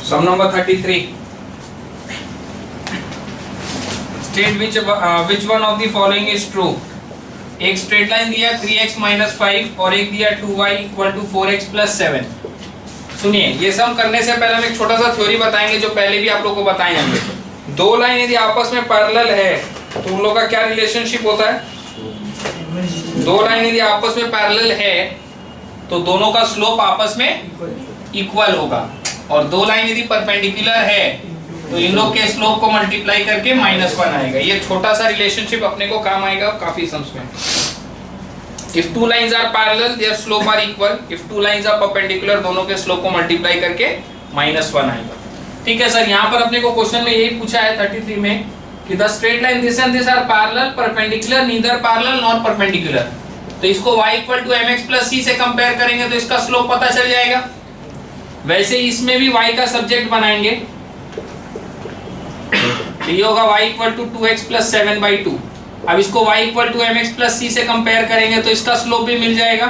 Sum number 33. State which one of the following is true. एक straight line दिया 3x - 5 और एक दिया 2y = 4x + 7। सुनिए, ये सम करने से पहले हम एक छोटा सा थ्योरी बताएंगे जो पहले भी आप लोगों को बताए हमने। दो लाइन यदि आपस में पैरेलल है तो उन लोगों का क्या रिलेशनशिप होता है? दो लाइन यदि आपस में पैरेलल है तो दोनों का स्लोप आपस में इक्वल होगा, और दो लाइन यदि परपेंडिकुलर है तो इन लोग के स्लोप को मल्टीप्लाई करके -1 आएगा। ये छोटा सा रिलेशनशिप अपने को काम आएगा काफी सम्स में। If two lines are parallel, their slope are equal. If two lines are perpendicular, दोनों के स्लोप को मल्टीप्लाई करके -1 आएगा। ठीक है सर, यहाँ पर अपने को क्वेश्चन में यही पूछा है 33 में कि the straight line this and this are parallel, perpendicular, neither parallel nor perpendicular. तो इसको y = mx + c से कंपेयर करेंगे तो इसका स्लोप पता चल जाएगा। वैसे इसमें भी y का सब्जेक्ट बनाएंगे, तो ये होगा y = 2x + 7/2। अब इसको y = mx + c से कंपेयर करेंगे तो इसका स्लोप भी मिल जाएगा।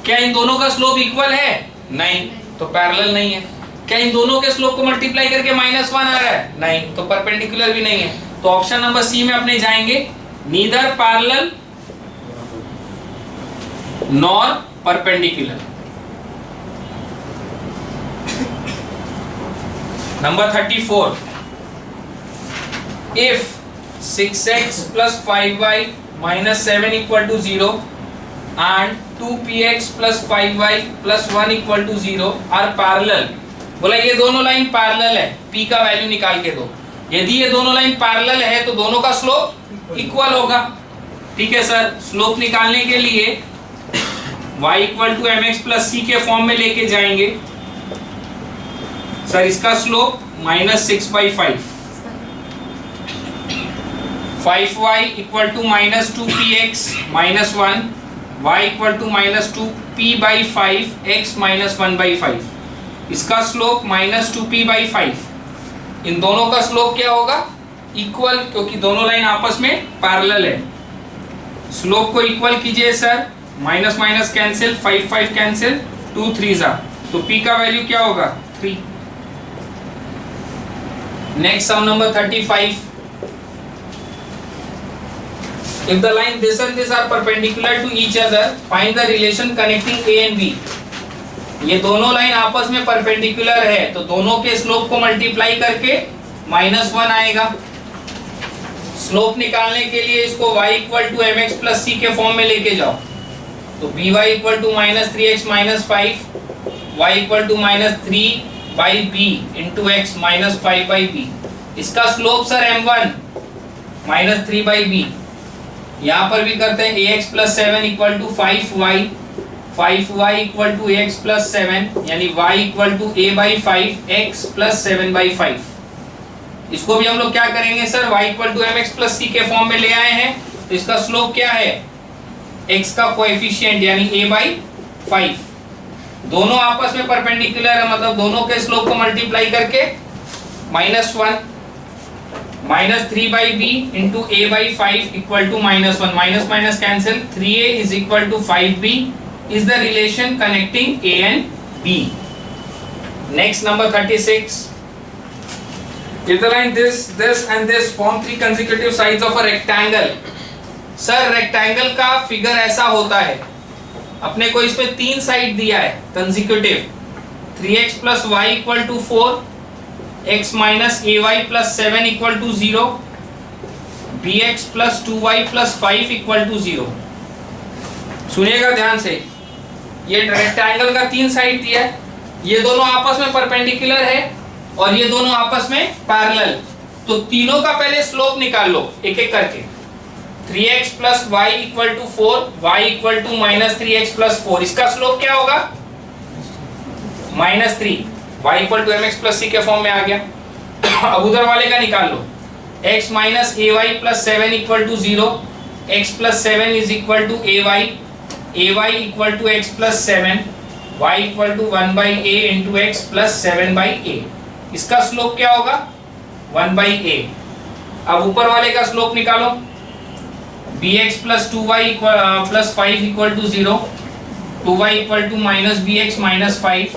क्या इन दोनों का स्लोप इक्वल है? नहीं, तो पैरेलल नहीं है। क्या इन दोनों के स्लोप को मल्टीप्लाई करके -1 आ रहा है? नहीं, तो परपेंडिकुलर भी नहीं है। तो ऑप्शन नंबर सी में अपने जाएंगे, neither parallel nor perpendicular. Number 34, if 6x + 5y - 7 = 0 and 2px + 5y + 1 = 0 are parallel। बोला ये दोनों लाइन पैरेलल है, p का वैल्यू निकाल के दो। यदि ये दोनों लाइन पैरेलल है तो दोनों का स्लोप इक्वल होगा। ठीक है सर, स्लोप निकालने के लिए y = mx + c के फॉर्म में लेके जाएंगे। सर इसका slope -6/5, 5y = -2px - 1, y = -2p/5 x - 1/5। इसका स्लोप -2p/5। इन दोनों का स्लोप क्या होगा? इक्वल, क्योंकि दोनों लाइन आपस में पैरेलल है। स्लोप को इक्वल कीजिए सर, माइनस कैंसिल, 5 कैंसिल, 2 3 तो p का वैल्यू क्या होगा? 3। Next sum number 35, if the line this and this are perpendicular to each other, find the relation connecting a and b। ये दोनों लाइन आपस में परपेंडिकुलर है तो दोनों के स्लोप को मल्टीप्लाई करके -1 आएगा। स्लोप निकालने के लिए इसको y = mx + c के फॉर्म में लेके जाओ, तो by = -3x - 5, y = -3/b × x - 5/b। इसका स्लोप सर m1 -3/b। यहाँ पर भी करते हैं ax + 7 = 5y, 5y = ax + 7, यानी y = a/5 x + 7/5। इसको भी हम लोग क्या करेंगे सर, y = mx + c के फॉर्म में ले आए हैं तो इसका स्लोप क्या है? x का कोएफिशिएंट यानी a/5। दोनों आपस में परपेंडिकुलर है, मतलब दोनों के स्लोप को मल्टीप्लाई करके -1, -3/b × a/5 = -1, minus cancel, 3a = 5b is the relation connecting a and b। Next number 36, if the line this and this form 3 consecutive sides of a rectangle। Sir rectangle का figure ऐसा होता है, अपने को इसमें 3 side दिया है consecutive, 3x + y = 4, x - ay + 7 = 0, bx + 2y + 5 = 0। सुनिएगा ध्यान से, ये रेक्टेंगल का 3 साइड दिया है, ये दोनों आपस में परपेंडिकुलर है और ये दोनों आपस में पैरेलल। तो तीनों का पहले स्लोप निकाल लो एक एक करके। 3x + y = 4, y = -3x + 4, इसका स्लोप क्या होगा? -3। y = mx + c के फॉर्म में आ गया। अब उधर वाले का निकाल लो, x - ay + 7 = 0, x + 7 = ay, ay = x + 7, y = 1/a × x + 7/a। इसका स्लोप क्या होगा? 1/a। अब ऊपर वाले का स्लोप निकालो, bx + 2y + 5 = 0, 2y = -bx - 5,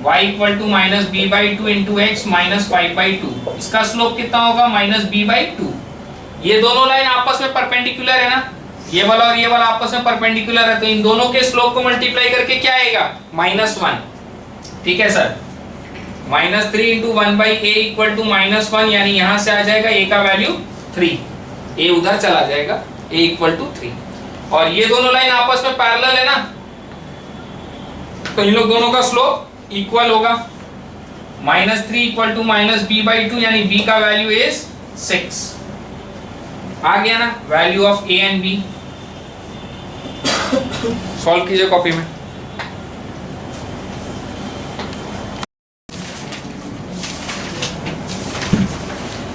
y equal to minus B by two into x minus 5/2। इसका स्लोप कितना होगा? Minus b/2। ये दोनों लाइन आपस में परपेंडिकुलर है ना, ये वाला और ये वाला आपस में परपेंडिकुलर है, तो इन दोनों के स्लोप को मल्टीप्लाई करके क्या आएगा? -1। ठीक है sir, -3 into 1/a equal to -1, यानी यहां से आ जाएगा a का वैल्यू 3, a उधर चला जाएगा, a इक्वल टू 3। और ये दोनों लाइन आपस में पैरेलल है ना, तो इन लोग दोनों का स्लोप इक्वल होगा। -3 इक्वल टू माइनस b/2, यानी b का वैल्यू इज 6। आ गया ना value of a and b। Solve कीजिए कॉपी में।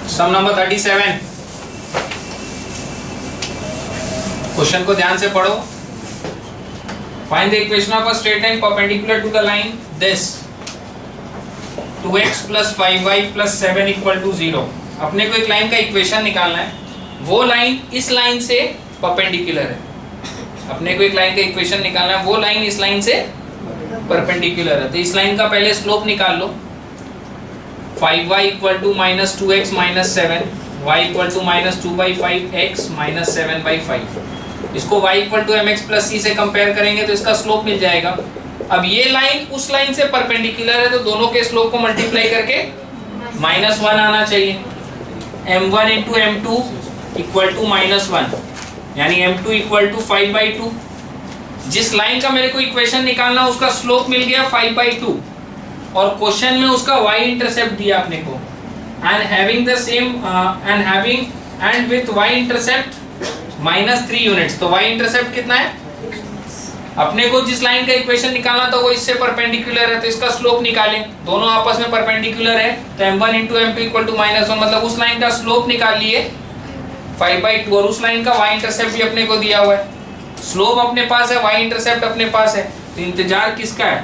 Sum number 37। क्वेश्चन को ध्यान से पढ़ो। Find the equation of a straight line perpendicular to the line this 2x + 5y + 7 = 0। अपने को एक लाइन का इक्वेशन निकालना है, वो लाइन इस लाइन से परपेंडिकुलर है। अपने को एक लाइन का इक्वेशन निकालना है, वो लाइन इस लाइन से परपेंडिकुलर है। तो इस लाइन का पहले स्लोप निकाल लो। 5y = -2x - 7, y = -2/5x - 7/5। इसको y = mx + c से कंपेयर करेंगे तो इसका स्लोप मिल जाएगा। अब ये लाइन उस लाइन से परपेंडिकुलर है, तो दोनों के स्लोप को मल्टीप्लाई करके -1 आना चाहिए। m1 × m2 = -1, यानी m2 = 5/2। जिस लाइन का मेरे को इक्वेशन निकालना उसका स्लोप मिल गया 5/2, और क्वेश्चन में उसका y इंटरसेप्ट दिया अपने को, and having the same and with y intercept -3 units. तो y इंटरसेप्ट कितना है? अपने को जिस लाइन का इक्वेशन निकालना था वो इससे परपेंडिकुलर है, तो इसका स्लोप निकालें। दोनों आपस में परपेंडिकुलर है, तो m1 × m2 = -1, मतलब उस लाइन का स्लोप निकाल लिए 5/2, और उस लाइन का y इंटरसेप्ट भी अपने को दिया हुआ है। स्लोप अपने पास है, y इंटरसेप्ट अपने पास है, तो इंतजार किसका है?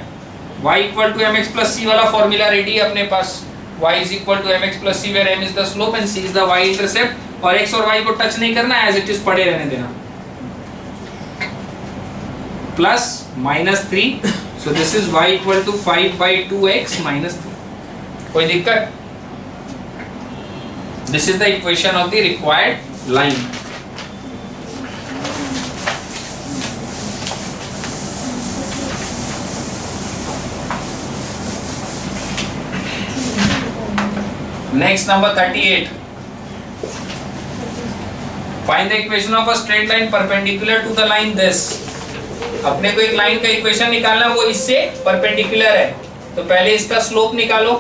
y = mx + c वाला फॉर्मूला रेडी है अपने पास। y = mx + c, where m is the slope and c is the y intercept, और x और y को टच नहीं करना, एज इट इज पड़े रहने देना। Plus -3, so this is y = 5/2x - 3। कोई दिक्कत? This is the equation of the required line। Next, number 38. Find the equation of a straight line perpendicular to the line this। अपने को एक line का equation निकालना, वो इससे परपेंडिकुलर है, तो पहले इसका स्लोप निकालो।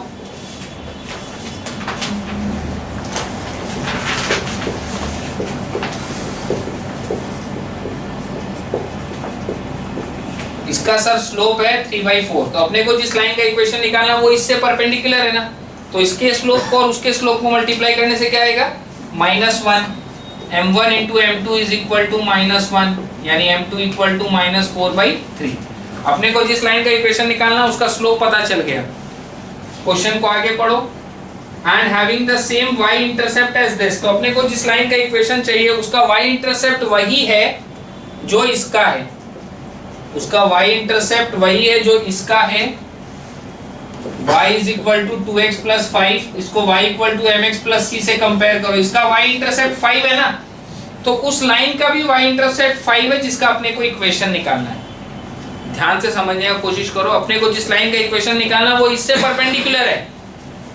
इसका सर स्लोप है 3/4, तो अपने को जिस लाइन का इक्वेशन निकालना वो इससे परपेंडिकुलर है ना, तो इसके स्लोप को और उसके स्लोप को मल्टीप्लाई करने से क्या आएगा? -1। m1 × m2 = -1, यानी m2 = -4/3। अपने को जिस लाइन का इक्वेशन निकालना उसका स्लोप पता चल गया। क्वेश्चन को आगे पढ़ो। And having the same y intercept as this, तो अपने को जिस लाइन का इक्वेशन चाहिए उसका y इंटरसेप्ट वही है जो इसका है। उसका y इंटरसेप्ट वही है जो इसका है। y = 2x + 5, इसको y = mx + c से कंपेयर करो। इसका y इंटरसेप्ट 5 है ना, तो उस लाइन का भी y इंटरसेप्ट 5 है जिसका अपने को इक्वेशन निकालना है। ध्यान से समझने की कोशिश करो। अपने को जिस लाइन का इक्वेशन निकालना वो इससे परपेंडिकुलर है,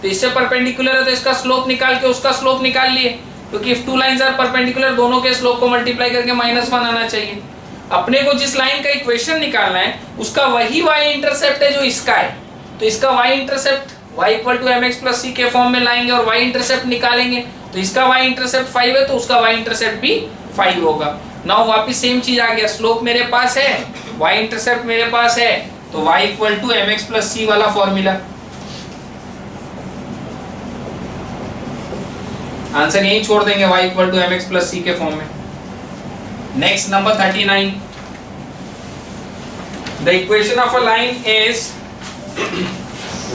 तो इससे परपेंडिकुलर है तो इसका स्लोप निकाल के उसका स्लोप निकाल लिए, क्योंकि if two lines are perpendicular दोनों के स्लोप को मल्टीप्लाई करके -1 आना चाहिए। अपने को जिस लाइन का इक्वेशन निकालना है उसका वही y इंटरसेप्ट है जो इसका है, तो इसका y intercept y = mx + c के फॉर्म में लाएंगे और y इंटरसेप्ट निकालेंगे। तो इसका y इंटरसेप्ट 5 है, तो उसका y इंटरसेप्ट भी 5 होगा। नाउ वापस सेम चीज आ गया। स्लोप मेरे पास है, y इंटरसेप्ट मेरे पास है, तो y = mx + c वाला फॉर्मूला। आंसर यही छोड़ देंगे, y = mx + c के फॉर्म में। Next, number 39। The equation of a line is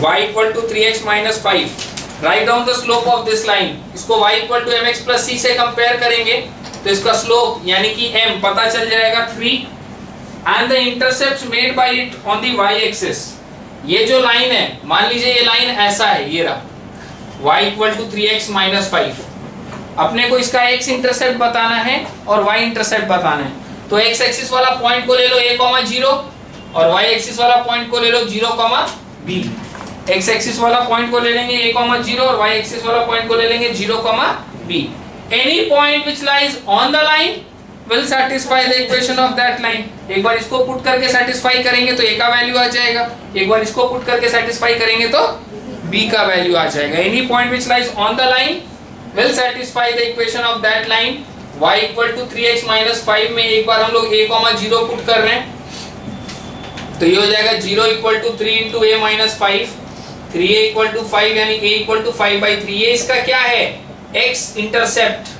y = 3x - 5। Right down the slope of this line. इसको y = mx + c से कंपेयर करेंगे तो इसका स्लोप यानी कि m पता चल जाएगा 3, and the intercepts made by it on the y axis. ये जो लाइन है, मान लीजिए ये लाइन ऐसा है, ये रहा y equal to 3x minus 5। अपने को इसका x इंटरसेप्ट बताना है और y इंटरसेप्ट बताना है। तो x एक्सिस वाला पॉइंट को ले लो a, 0 और y एक्सिस वाला पॉइंट को ले लो 0, b। x एक्सिस वाला पॉइंट को ले लेंगे a, 0 और y एक्सिस वाला पॉइंट को ले लेंगे 0, b। Any point which lies on the line will satisfy the equation of that line। एक बार इसको पुट करके सेटिस्फाई करेंगे तो a का वैल्यू आ जाएगा, एक बार इसको पुट करके सेटिस्फाई करेंगे तो b का वैल्यू आ जाएगा। Any point which lies on the line will satisfy the equation of that line। y equal to 3x minus 5 में एक बार हम लोग a, 0 पुट कर रहे हैं तो ये हो जाएगा 0 equal to 3 into a minus 5, 3a equal to 5 यानी a equal to 5/3। ये इसका क्या है, x इंटरसेप्ट।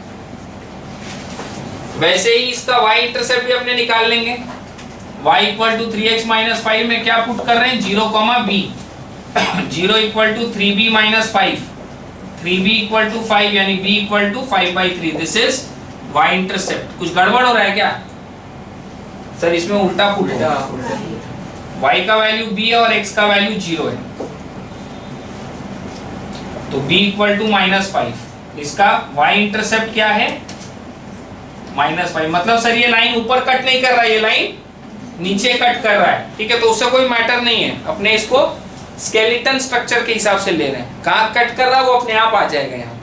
वैसे ही इसका y इंटरसेप्ट भी अपने निकाल लेंगे। y equal to 3x minus 5 में क्या पुट कर रहे हैं, 0, b। 0 equal to 3b minus 5, 3b equal to 5 यानी b equal to 5/3। This is y intercept. कुछ गड़बड़ हो रहा है क्या सर? इसमें उल्टा पुट है, y का वैल्यू b है और x का वैल्यू 0 है, तो b इक्वल टू -5। इसका y इंटरसेप्ट क्या है, -5। मतलब सर ये लाइन ऊपर कट नहीं कर रहा है, ये लाइन नीचे कट कर रहा है, ठीक है। तो उससे कोई मैटर नहीं है, अपने इसको स्केलेटन स्ट्रक्चर के हिसाब से ले रहे हैं। कहां कट कर रहा है वो अपने आप आ जाएगा यहाँ पर,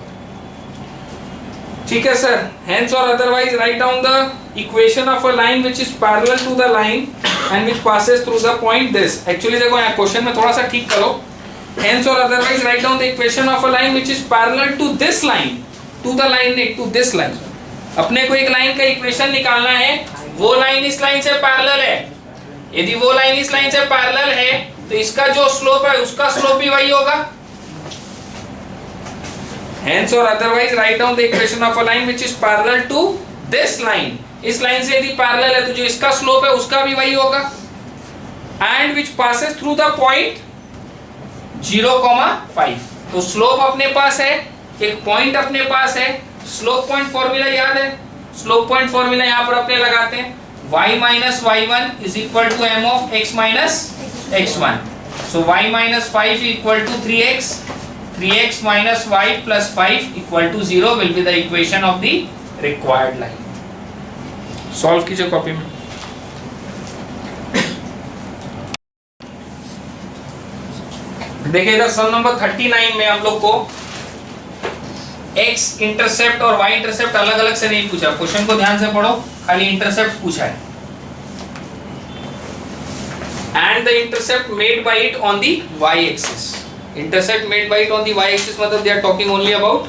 ठीक है sir. Hence or otherwise write down the equation of a line which is parallel to the line and which passes through the point this. Actually देखो यहाँ क्वेश्चन में थोड़ा सा ठीक करो। Hence or otherwise write down the equation of a line which is parallel to this line, to the line, to this line. अपने को एक लाइन का इक्वेशन निकालना है, वो लाइन इस लाइन से पैरेलल है। यदि वो लाइन इस लाइन से पैरेलल है तो इसका जो स्लोप है उसका स्लोप भी वही होगा। Hence or otherwise write down the equation of a line which is parallel to this line। इस लाइन से यदि पैरेलल है तो जो इसका स्लोप है उसका भी वही होगा। And which passes through the point 0, 5। तो स्लोप अपने पास है, एक पॉइंट अपने पास है। स्लोप पॉइंट फॉर्मूला याद है, स्लोप पॉइंट फॉर्मूला यहाँ पर अपने लगाते हैं, y minus y1 is equal to m of x minus x1। so y minus 5 equal to 3x, 3x minus y plus 5 equal to 0 will be the equation of the required line। Solve कीजिए copy में। देखिए इधर सम number 39 में हम लोग को x intercept और y intercept अलग अलग से नहीं पूछा। क्वेश्चन को ध्यान से पढ़ो, खाली इंटरसेप्ट पूछा है। And the intercept made by it on the y axis. Intercept made by it on the y axis मतलब they are talking only about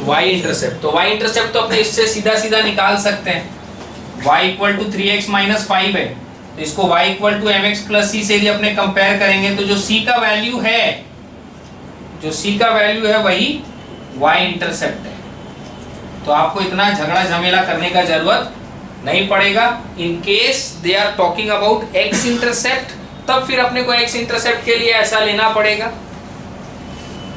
y intercept. तो y इंटरसेप्ट तो अपने इससे सीधा सीधा निकाल सकते हैं। y equal to 3x minus 5 है तो इसको y equal to mx plus c से यदि अपने कंपेयर करेंगे तो जो c का वैल्यू है, जो c का वैल्यू है वही y इंटरसेप्ट है। तो आपको इतना झगड़ा झमेला करने का जरूरत नहीं पड़ेगा। In case they are talking about x intercept तब फिर अपने को x इंटरसेप्ट के लिए ऐसा लेना पड़ेगा।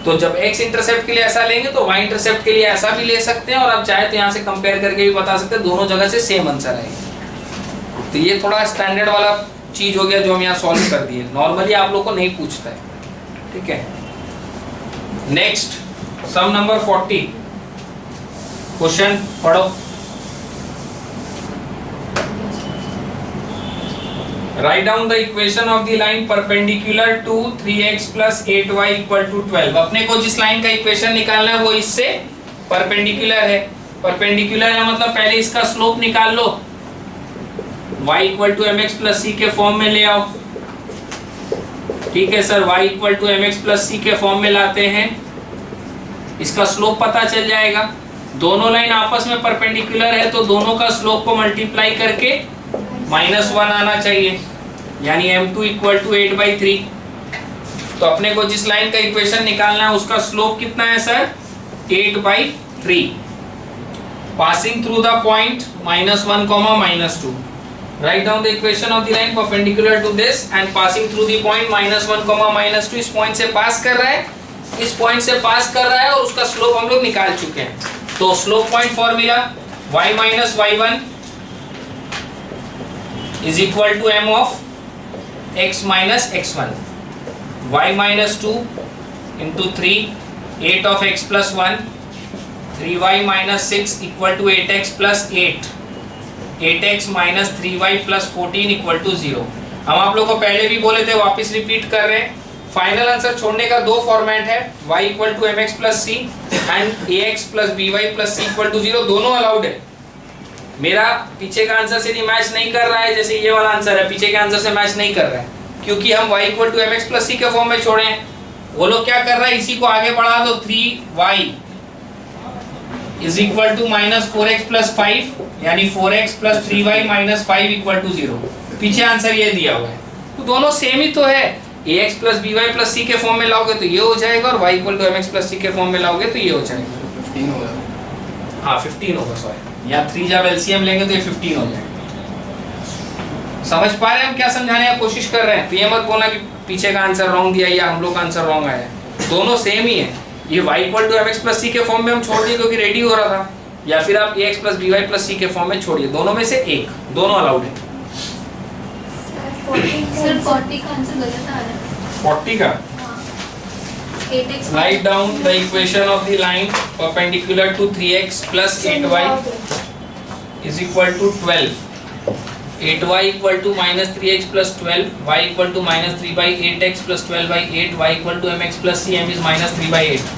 तो जब x इंटरसेप्ट के लिए ऐसा लेंगे तो y इंटरसेप्ट के लिए ऐसा भी ले सकते हैं, और आप चाहे तो यहाँ से कंपेयर करके भी बता सकते हैं, दोनों जगह से सेम आंसर आएगा। तो ये थोड़ा स्टैंडर्ड वाला चीज हो गया जो हम यहाँ सॉल्व कर दिए, नॉर्मली आप लोग को नहीं पूछता है, ठीक है। नेक्स्ट सम नंबर 40, क्वेश्चन पढ़ो। Write down the equation of the line perpendicular to 3x plus 8y equal to 12। अपने को जिस लाइन का इक्वेशन निकालना है वो इससे परपेंडिकुलर है। परपेंडिकुलर है मतलब पहले इसका स्लोप निकाल लो, y equal to mx plus c के फॉर्म में ले आओ, ठीक है sir. y equal to mx plus c के फॉर्म में लाते हैं, इसका स्लोप पता चल जाएगा। दोनों लाइन आपस में परपेंडिकुलर है तो दोनों का स्लोप को मल्टीप्लाई करके -1 आना चाहिए, यानी m2 इक्वल टू 8/3। तो अपने को जिस लाइन का इक्वेशन निकालना है उसका स्लोप कितना है sir, 8/3। Passing through the point -1, -2। Write down the equation of the line perpendicular to this and passing through the point -1, -2। इस पॉइंट से पास कर रहा है, इस पॉइंट से पास कर रहा है और उसका स्लोप हम लोग निकाल चुके हैं। तो slope point formula y minus y1 is equal to m of x minus x1। y minus 2 into 3, 8 of x plus 1, 3y minus 6 equal to 8x plus 8, 8x minus 3y plus 14 equal to 0। हम आप लोग को पहले भी बोले थे, वापस repeat कर रहे हैं। फाइनल आंसर छोड़ने का दो फॉर्मेट है, y equal to mx plus C and ax plus by plus C equal to 0, दोनों अलाउड है। मेरा पीछे का आंसर से नहीं मैच नहीं कर रहा है, जैसे ये वाला आंसर है पीछे के आंसर से मैच नहीं कर रहा है, क्योंकि हम y equal to mx plus C के फॉर्म में छोड़े हैं। वो लोग क्या कर रहा है, इसी को आगे बढ़ा दो, 3y is equal to minus 4x plus 5, यानी 4x plus 3y minus 5 equal to 0। पीछे आंसर ये दिया हुआ है, तो दोनों सेम ही तो है। ax plus by plus c के फॉर्म में लाओगे तो ये हो जाएगा, और y equal to mx plus c के फॉर्म में लाओगे तो ये हो जाएगा 15 होगा। हाँ 15 होगा, सॉरी, यहाँ 3 जब एलसीएम लेंगे तो ये 15 हो जाएगा। समझ पा रहे हैं हम क्या समझाने की कोशिश कर रहे हैं? तो ये मत बोलना कि पीछे का आंसर रॉन्ग दिया या हम लोग का आंसर रॉन्ग आया है, दोनों सेम ही है। ये y equal to mx plus c के फॉर्म में हम छोड़ दिए क्योंकि रेडी हो रहा था, या फिर आप ax plus by plus c के फॉर्म में छोड़िए, दोनों में से एक, दोनों अलाउड है। सर 40 का आंसर गलत आ रहा है। 40 का? Write down the equation of the line perpendicular to 3x plus 8y is equal to 12. 8y equal to minus 3x plus 12, y equal to minus 3 by 8x plus 12 by 8, y equal to mx plus c, m is minus 3 by 8.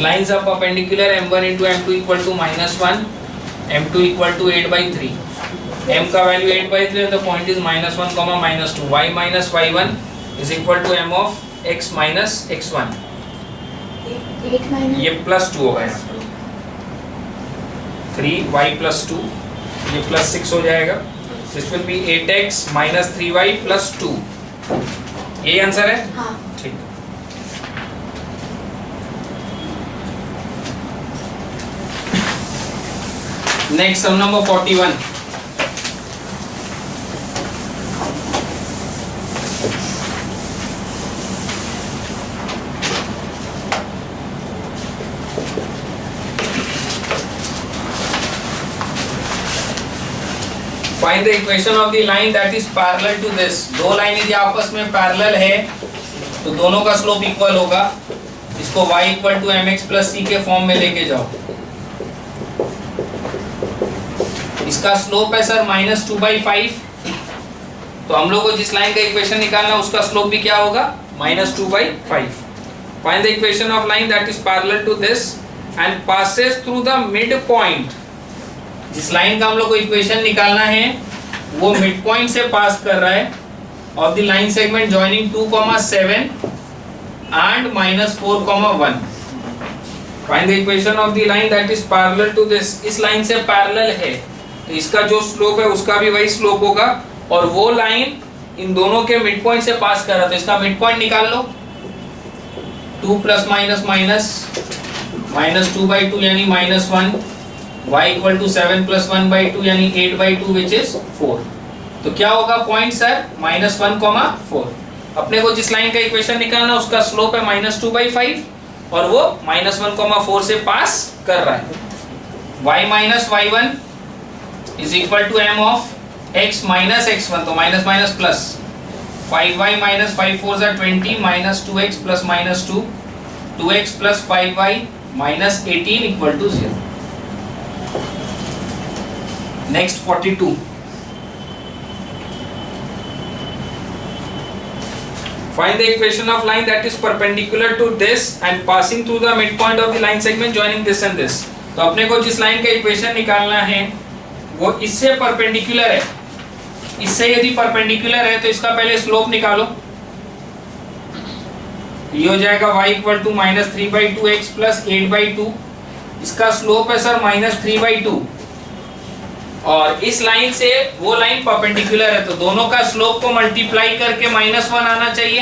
Lines are perpendicular, m1 into m2 equal to minus 1, m2 equal to 8 by 3. m का value 8 by 3 है, तो point is minus 1, minus 2. y minus y1 is equal to m of x minus x1. ये plus 2 होगा यहाँ पर, 3y plus 2, ये plus 6 हो जाएगा। This will be 8x minus 3y plus 2. ये आंसर है? हाँ। ठीक। Next sum number 41। Find the equation of the line that is parallel to this. दो लाइन यदि आपस में पैरेलल है तो दोनों का स्लोप इक्वल होगा। इसको y equal to mx plus c के फॉर्म में लेके जाओ। इसका स्लोप है सर -2/5, तो हम लोग को जिस लाइन का इक्वेशन निकालना है उसका स्लोप भी क्या होगा, -2/5। Find the equation of line that is parallel to this and passes through the midpoint. जिस लाइन का हम लोग को इक्वेशन निकालना है वो मिड पॉइंट से पास कर रहा है of the line segment joining 2,7 and -4,1। Find the equation of the line that is parallel to this. इस लाइन से पैरेलल है तो इसका जो स्लोप है उसका भी वही स्लोप होगा, और वो लाइन इन दोनों के मिड पॉइंट से पास कर रहा है, तो इसका मिड पॉइंट निकाल लो। 2 प्लस माइनस माइनस -2/2 यानी -1, y इक्वल टू 7 प्लस 1/2 यानी 8/2 विच इज 4। तो क्या होगा पॉइंट सर, -1,4। अपने को जिस लाइन का इक्वेशन निकालना उसका स्लोप है -2/5 और वो -1,4 से पास कर रहा है। y minus y1 is equal to m of x minus x1, तो minus minus plus 5y minus 5 4 = 20 minus 2x plus -2, 2x plus 5y minus 18 equal to 0। Next 42. Find the equation of line that is perpendicular to this and passing through the midpoint of the line segment joining this and this. तो अपने को जिस line का equation निकालना है वो इससे perpendicular है। इससे यदि परपेंडिकुलर है तो इसका पहले स्लोप निकालो। ये हो जाएगा y equal to -3/2x plus 8/2। इसका स्लोप है सर -3/2, और इस लाइन से वो लाइन परपेंडिकुलर है तो दोनों का स्लोप को मल्टीप्लाई करके -1 आना चाहिए।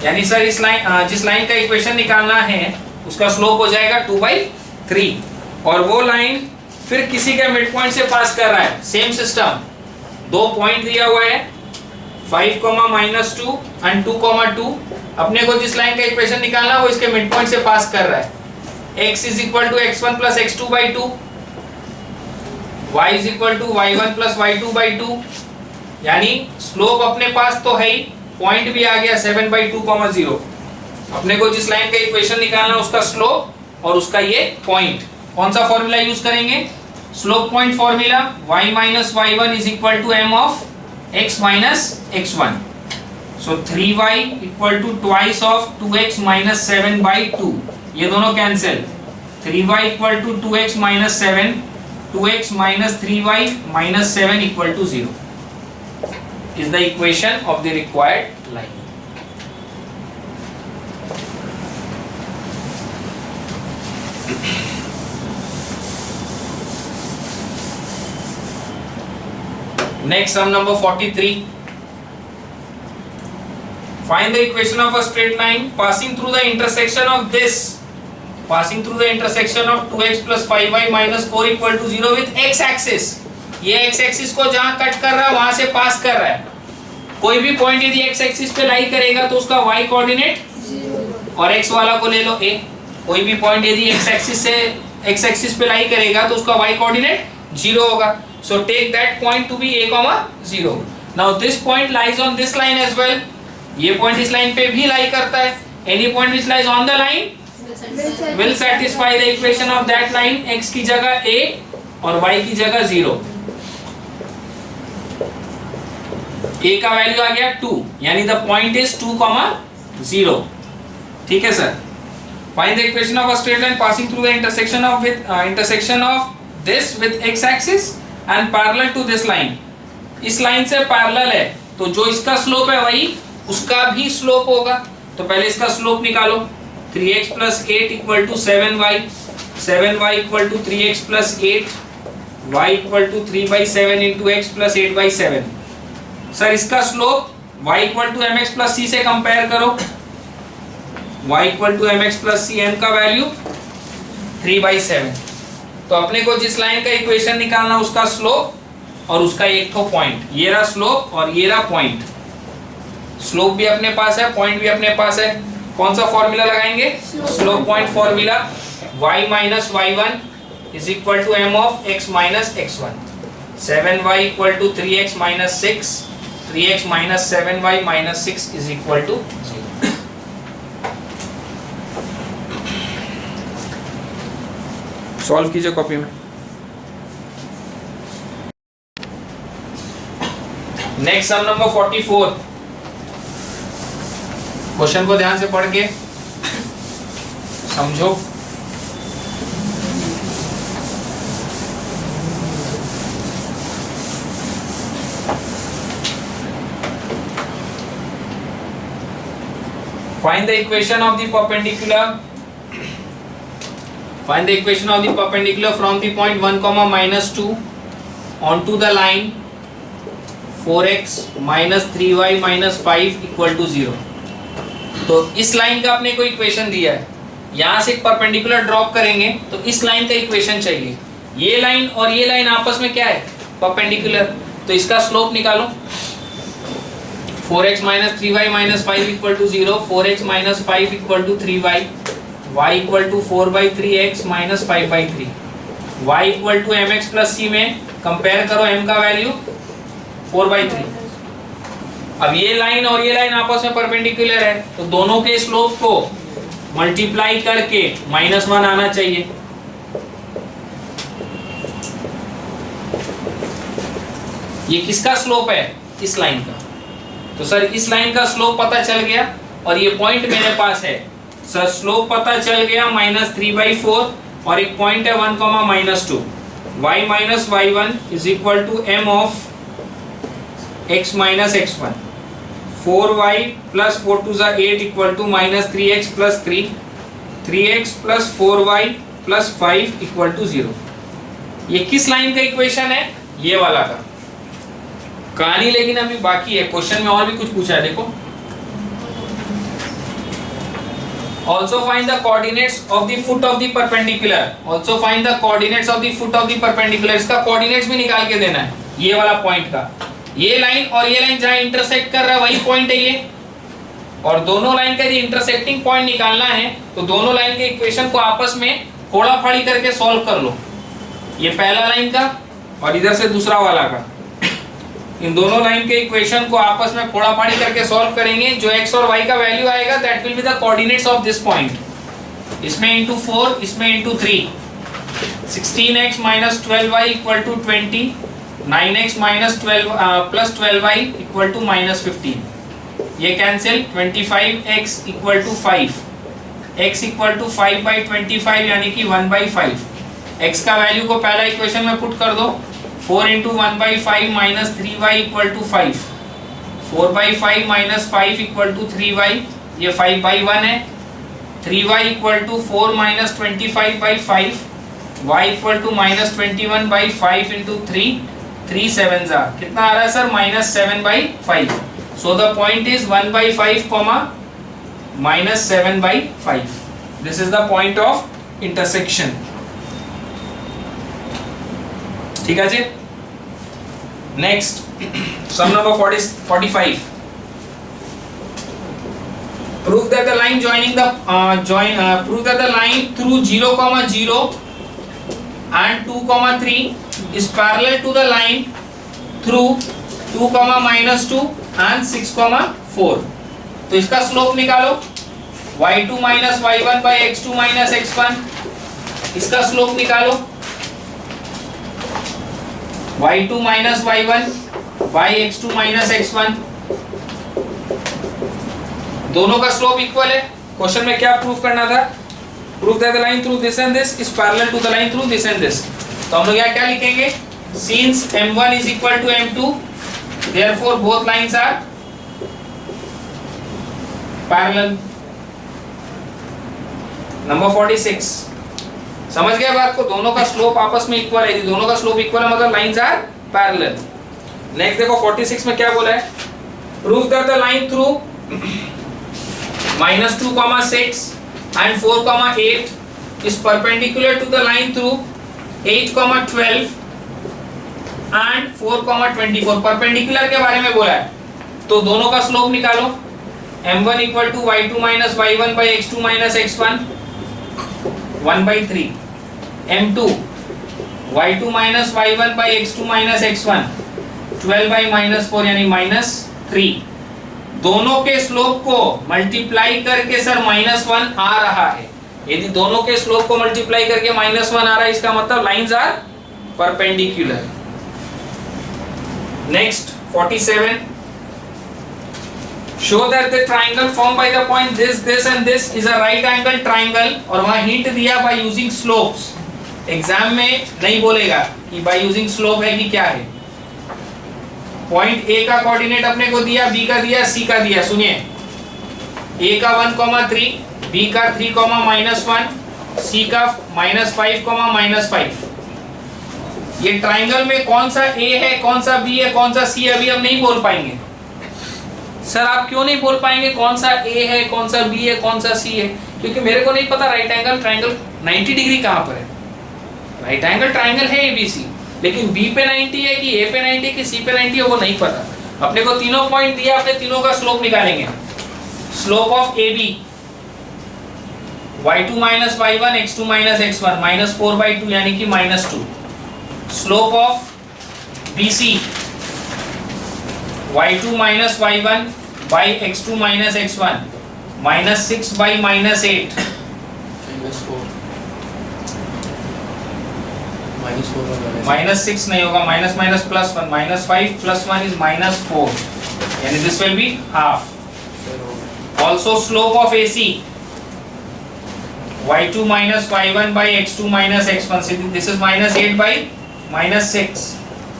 यानी सर इस लाइन जिस लाइन का इक्वेशन निकालना है उसका स्लोप हो जाएगा 2/3, और वो लाइन फिर किसी के मिड पॉइंट से पास कर रहा है। सेम सिस्टम, दो पॉइंट दिया हुआ है 5, -2 एंड 2,2। अपने को जिस लाइन का इक्वेशन निकालना वो इसके मिड पॉइंट से पास कर रहा है। x is equal to x1 plus x2/2, y is equal to y1 plus y2/2, यानी स्लोप अपने पास तो है ही, पॉइंट भी आ गया 7/2, अपने को जिस लाइन का इक्वेशन निकालना है उसका स्लोप और उसका ये पॉइंट, कौन सा फॉर्मूला यूज करेंगे? Slope point formula, y minus y1 is equal to m of x minus x1. So 3y equal to twice of 2x minus 7/2. ये दोनों cancel, 3y equal to 2x minus 7, 2x minus 3y minus 7 equal to 0 is the equation of the required line. Next, sum number 43. Find the equation of a straight line passing through the intersection of 2x plus 5y minus 4 equal to 0 with x axis. ये x axis को जहां cut कर रहा है वहां से पास कर रहा है। कोई भी पॉइंट यदि x axis पे लाई करेगा तो उसका y कोऑर्डिनेट और x वाला को ले लो a। कोई भी पॉइंट यदि x axis पे लाई करेगा तो उसका y कोऑर्डिनेट 0 होगा। So take that point to be a, 0. Now this point lies on this line as well. ये पॉइंट इस लाइन पे भी लाई करता है। Any point which lies on the line will satisfy the equation of that line. X की जगह a और y की जगह 0। a का वैल्यू आ गया 2, यानी the point is 2, 0। ठीक है sir. Find the equation of a straight line passing through the intersection of this with x axis and parallel to this line. इस लाइन से पैरेलल है तो जो इसका स्लोप है वही उसका भी स्लोप होगा। तो पहले इसका स्लोप निकालो, 3x plus 8 equal to 7y, 7y equal to 3x plus 8, y equal to 3/7 into x plus 8/7। Sir इसका slope y equal to mx plus c से कंपेयर करो, y equal to mx plus c, m का value 3/7। तो अपने को जिस line का equation निकालना उसका स्लोप और उसका एक तो पॉइंट, ये रहा स्लोप और ये रहा पॉइंट। स्लोप भी अपने पास है, पॉइंट भी अपने पास है। कौन सा फॉर्मूला लगाएंगे? Slope point formula, y minus y1 is equal to m of x minus x1। 7y equal to 3x minus 6, 3x minus 7y minus 6 is equal to 0। Solve कीजिए कॉपी में। Next sum number 44। क्वेश्चन को ध्यान से पढ़ के समझो। Find the equation of the perpendicular. Find the equation of the perpendicular from the point 1, minus 2 onto the line 4x minus 3y minus 5 equal to 0। तो इस लाइन का अपने को इक्वेशन दिया है, यहाँ से एक परपेंडिकुलर ड्रॉप करेंगे तो इस लाइन का इक्वेशन चाहिए। ये लाइन और ये लाइन आपस में क्या है? परपेंडिकुलर। तो इसका स्लोप निकालो, 4x minus 3y minus 5 equal to 0, 4x minus 5 equal to 3y, y equal to 4/3x minus 5/3, y equal to mx plus c में कंपेयर करो m का वैल्यू 4/3। अब ये लाइन और ये लाइन आपस में परपेंडिकुलर है तो दोनों के स्लोप को मल्टीप्लाई करके -1 आना चाहिए। ये किसका स्लोप है? इस लाइन का। तो सर इस लाइन का स्लोप पता चल गया और ये पॉइंट मेरे पास है। सर स्लोप पता चल गया -3/4 और एक पॉइंट है 1, -2। y minus y1 is equal to m of x minus x1। 4y plus 4 to the 8 equal to minus 3x plus 3, 3x plus 4y plus 5 equal to 0। ये किस लाइन का इक्वेशन है? ये वाला का। कहानी लेकिन अभी बाकी है, क्वेश्चन में और भी कुछ पूछा है, देखो। Also find the coordinates of the foot of the perpendicular। Also find the coordinates of the foot of the perpendicular। इसका coordinates भी निकाल के देना है, ये वाला पॉइंट का। ये लाइन और ये लाइन जहाँ इंटरसेक्ट कर रहा है वही पॉइंट है ये, और दोनों लाइन का यदि इंटरसेक्टिंग पॉइंट निकालना है तो दोनों लाइन के इक्वेशन को आपस में फोड़ा फाड़ी करके सॉल्व कर लो। ये पहला लाइन का और इधर से दूसरा वाला का। इन दोनों लाइन के इक्वेशन को आपस में फोड़ाफाड़ी करके सॉल्व करेंगे। जो x और y का वैल्यू आएगा that will be the coordinates of this point. इसमें इंटू 4, इसमें into 3। 16x minus 12y equal to 20, 9x minus 12 plus 12y equal to minus 15। ये cancel. 25x equal to 5, x equal to 5/25 यानी कि 1/5। x का value को पहला equation में put कर दो। 4 into 1/5 minus 3y equal to 5। 4/5 minus 5 equal to 3y, ये 5/1 है। 3y equal to 4 minus 25/5, y equal to minus 21/5 into 3, 3 7 कितना आ रहा है sir? Minus 7/5। So the point is 1/5 comma minus 7/5। This is the point of intersection. ठीक है जी। Next sum number 45। prove that the line joining the prove that the line through 0, 0 and 2, 3 is parallel to the line through 2, -2 and 6, 4। तो इसका slope निकालो। y2 minus y1 by x2 minus x1, इसका slope निकालो। y2 minus y1 by x2 minus x1, दोनों का slope equal है। Question में क्या प्रूफ करना था? Proof that the line through this and this is parallel to the line through this and this. तो हम लोग यहाँ क्या लिखेंगे? Since m1 is equal to m2 therefore both lines are parallel। Number 46 समझ गए बात को? दोनों का स्लोप आपस में इक्वल है। दोनों का स्लोप इक्वल है मतलब लाइंस आर पैरेलल। नेक्स्ट देखो 46 में क्या बोला है? Proof that the line through -2, 6 and 4, 8 is perpendicular to the line through 8, 12 and 4, 24। Perpendicular के बारे में बोला है तो दोनों का स्लोप निकालो। m1 equal to y2 minus y1 by x2 minus x1, 1/3। m2 y2 minus y1 by x2 minus x1, 12/-4 यानी -3। दोनों के स्लोप को मल्टीप्लाई करके सर -1 आ रहा है। यदि दोनों के स्लोप को मल्टीप्लाई करके -1 आ रहा है इसका मतलब lines are perpendicular. Next 47 show that the triangle form by the point this and this is a right angle triangle. और वहां हिंट दिया बाय यूजिंग स्लोप्स। एग्जाम में नहीं बोलेगा कि बाय यूजिंग स्लोप है कि क्या है। पॉइंट ए का कोऑर्डिनेट अपने को दिया, बी का दिया, सी का दिया। सुनिए ए का 1, 3, बी का 3, -1, सी का -5, -5। ये ट्राइंगल में कौन सा ए है, कौन सा बी है, कौन सा सी है अभी हम नहीं बोल पाएंगे। सर आप क्यों नहीं बोल पाएंगे कौन सा ए है, कौन सा बी है, कौन सा सी है? क्योंकि मेरे को नहीं पता राइट एंगल ट्राइंगल 90 डिग्री कहां पर है। राइट एंगल ट्राइंगल है एबीसी, लेकिन बी पे 90 है कि ए पे 90 है कि सी पे 90 है वो नहीं पता। अपने को तीनों पॉइंट दिया, अपने तीनों का स्लोप निकालेंगे। Slope of A B y2 minus y1 x2 minus x1 -4/2 यानी कि -2। Slope of BC y2 minus y1 by x2 minus x1 -6/-8 -6 नहीं होगा, माइनस माइनस प्लस 1, -5 + 1 is -4 यानी this will be half। Also slope of AC y2 minus y1 by x2 minus x1, this is -8/-6,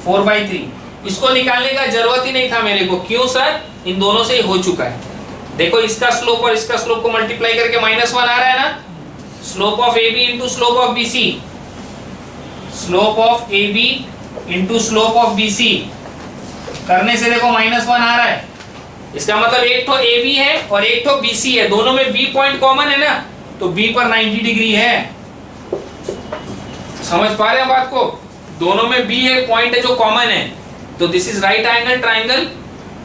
4/3। इसको निकालने का जरूरत ही नहीं था मेरे को। क्यों सर? इन दोनों से ही हो चुका है। देखो इसका स्लोप और इसका स्लोप को मल्टीप्लाई करके -1 आ रहा है ना। Slope of AB into slope of BC, slope of AB into slope of BC करने से देखो -1 आ रहा है। इसका मतलब एक तो AB है और एक तो BC है, दोनों में B पॉइंट कॉमन है ना, तो B पर 90 डिग्री है। समझ पा रहे हैं बात को? दोनों में B एक पॉइंट है जो कॉमन है, तो this is right angle triangle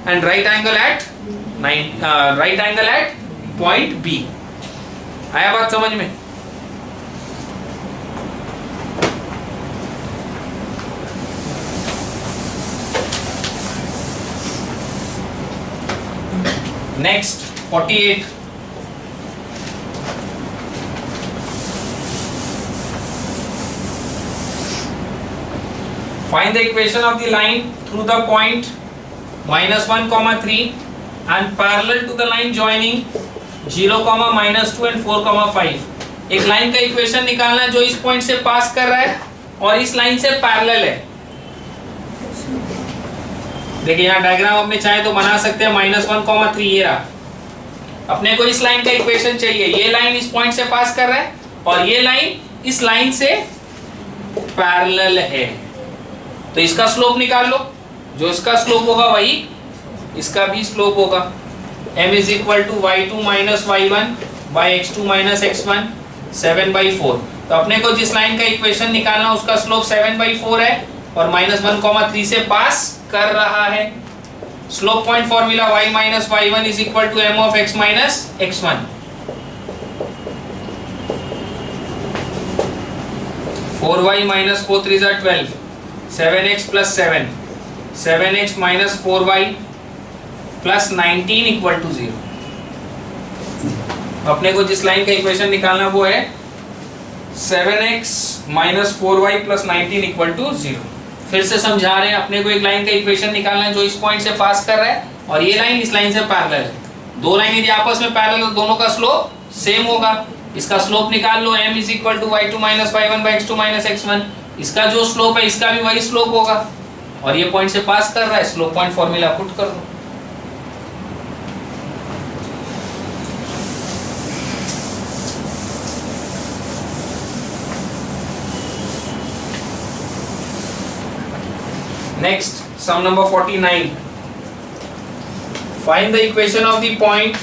and right angle at point B। आया बात समझ में? Next 48, find the equation of the line through the point -1, 3 and parallel to the line joining 0, -2 and 4, 5। एक लाइन का इक्वेशन निकालना जो इस पॉइंट से पास कर रहा है और इस लाइन से पैरेलल है। देखिए यहाँ डायग्राम अपने चाहे तो बना सकते हैं, -1, 3 ये रहा। अपने को इस लाइन का इक्वेशन चाहिए। ये लाइन इस पॉइंट से पास कर रहा है और ये लाइन इस लाइन से पैरेलल है, तो इसका स्लोप निकाल लो। जो इसका स्लोप होगा वही इसका भी स्लोप होगा। m is equal to y2 minus y1 by x2 minus x1 7/4। तो अपने को जिस लाइन का इक्वेशन निकालना उसका स्लोप 7/4 है और -1, 3 से पास कर रहा है। Slope point formula y minus y1 is equal to m of x minus x1। 4y minus 4 3 are 12, 7x plus 7, 7x minus 4y plus 19 equal to 0। अपने को जिस लाइन का इक्वेशन निकालना वो है 7x minus 4y plus 19 equal to 0। फिर से समझा रहे हैं, अपने को एक लाइन का इक्वेशन निकालना है जो इस पॉइंट से पास कर रहा है और ये लाइन इस लाइन से पैरेलल है। दो लाइन यदि आपस में पैरेलल हो दोनों का स्लोप सेम होगा। इसका स्लोप निकाल लो, m is equal to y2 minus y1 by x2 minus x1। इसका जो स्लोप है इसका भी वही स्लोप होगा और ये पॉइंट से पास कर रहा है, स्लोप पॉइंट फॉर्मूला पुट कर दो। Next, sum number 49. Find the equation of the point.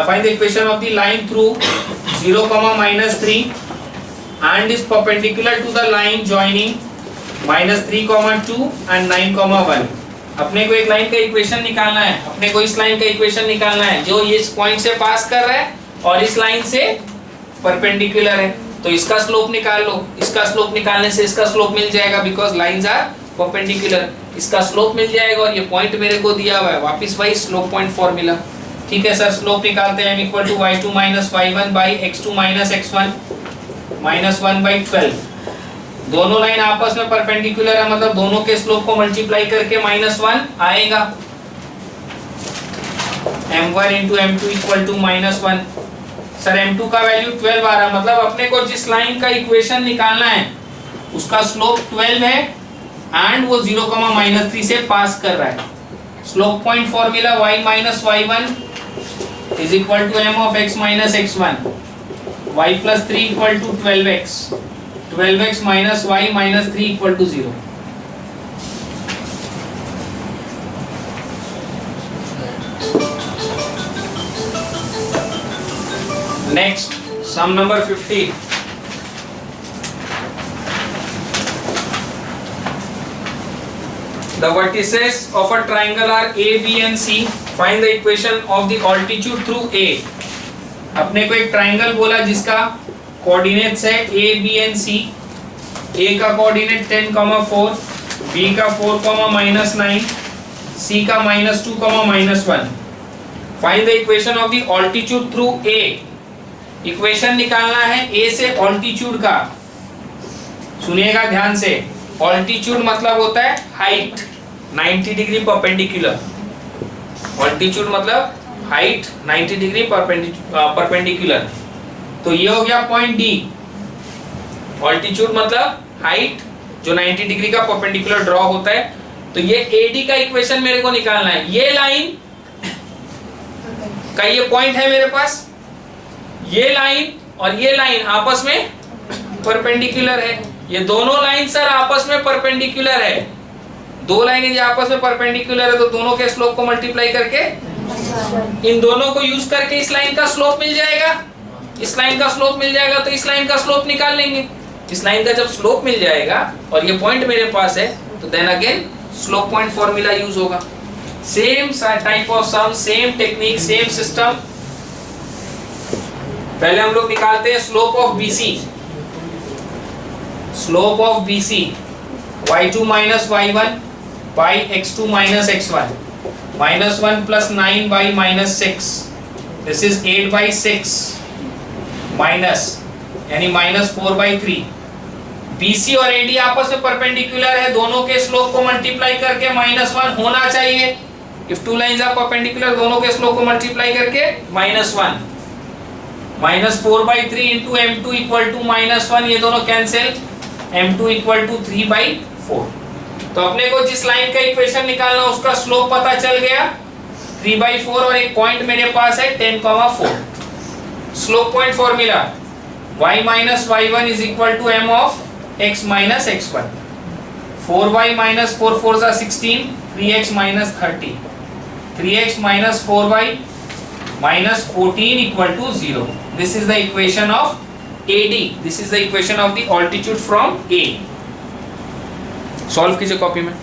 Find the equation of the line through 0, -3 and is perpendicular to the line joining -3, 2 and 9, 1। अपने को एक लाइन का इक्वेशन निकालना है। अपने को इस लाइन का इक्वेशन निकालना है जो ये इस पॉइंट से पास कर रहा है और इस लाइन से परपेंडिकुलर है। तो इसका स्लोप निकाल लो। इसका स्लोप निकालने से इसका स्लोप मिल जाएगा बिकॉज लाइंस आर परपेंडिकुलर। इसका स्लोप मिल जाएगा और ये पॉइंट मेरे को दिया हुआ है, वापस वही स्लोप पॉइंट फॉर्मूला। ठीक है सर, स्लोप निकालते हैं। m equal to y2 minus y1 by x2 minus x1 minus 1/12। दोनों लाइन आपस में परपेंडिकुलर है, मतलब दोनों के स्लोप को मल्टीप्लाई करके -1 आएगा। m1 into m2 equal to -1। Sir m2 का वैल्यू 12 आ रहा, मतलब अपने को जिस लाइन का इक्वेशन निकालना है उसका स्लोप 12 है एंड वो 0, -3 से पास कर रहा है। Slope point formula y minus y1 is equal to m of x minus x1, y plus 3 equal to 12x, 12x minus y minus 3 equal to 0। Next, sum number 50। The vertices of a triangle are A, B and C. Find the equation of the altitude through A. अपने को एक triangle बोला जिसका coordinates है A, B and C। A का coordinate 10, 4, B का 4, -9, C का -2, -1। Find the equation of the altitude through A. Equation निकालना है A से ऑल्टीट्यूड का। सुनिएगा ध्यान से, ऑल्टीट्यूड मतलब होता है हाइट 90 डिग्री परपेंडिकुलर। ऑल्टीट्यूड मतलब हाइट 90 डिग्री परपेंडिकुलर। तो ये हो गया पॉइंट डी। ऑल्टीट्यूड मतलब हाइट जो 90 डिग्री का परपेंडिकुलर ड्रॉ होता है। तो ये एडी का इक्वेशन मेरे को निकालना है। ये लाइन का ये पॉइंट है मेरे पास, ये लाइन और ये लाइन आपस में परपेंडिकुलर है। ये दोनों लाइन सर आपस में परपेंडिकुलर है। दो लाइन यदि आपस में परपेंडिकुलर है तो दोनों के स्लोप को मल्टीप्लाई करके इन दोनों को यूज करके इस लाइन का स्लोप मिल जाएगा। इस लाइन का स्लोप मिल जाएगा तो इस लाइन का स्लोप निकाल लेंगे। इस लाइन का जब स्लोप मिल जाएगा और ये पॉइंट मेरे पास है तो then again slope point formula use होगा। Same type of sum, same technique, same system. पहले हम लोग निकालते हैं slope of BC। Slope of BC y2 minus y1 by x2 minus x1। -1 + 9 by -6, this is 8 by 6 minus यानी -4/3। BC और AD आपस में परपेंडिकुलर है, दोनों के स्लोप को मल्टीप्लाई करके -1 होना चाहिए। If two lines are perpendicular, दोनों के स्लोप को मल्टीप्लाई करके -1, -4/3 into m2 equal to -1, ये दोनों कैंसिल, m2 equal to 3/4। तो अपने को जिस लाइन का इक्वेशन निकालना उसका स्लोप पता चल गया 3/4 और एक पॉइंट मेरे पास है 10,4। Slope point formula y minus y1 is equal to m of x minus x1। 4y minus 4 4s are 16, 3x minus 30, 3x minus 4y minus 14 equal to 0। This is the equation of AD, this is the equation of the altitude from A। Solve कीजिए copy में।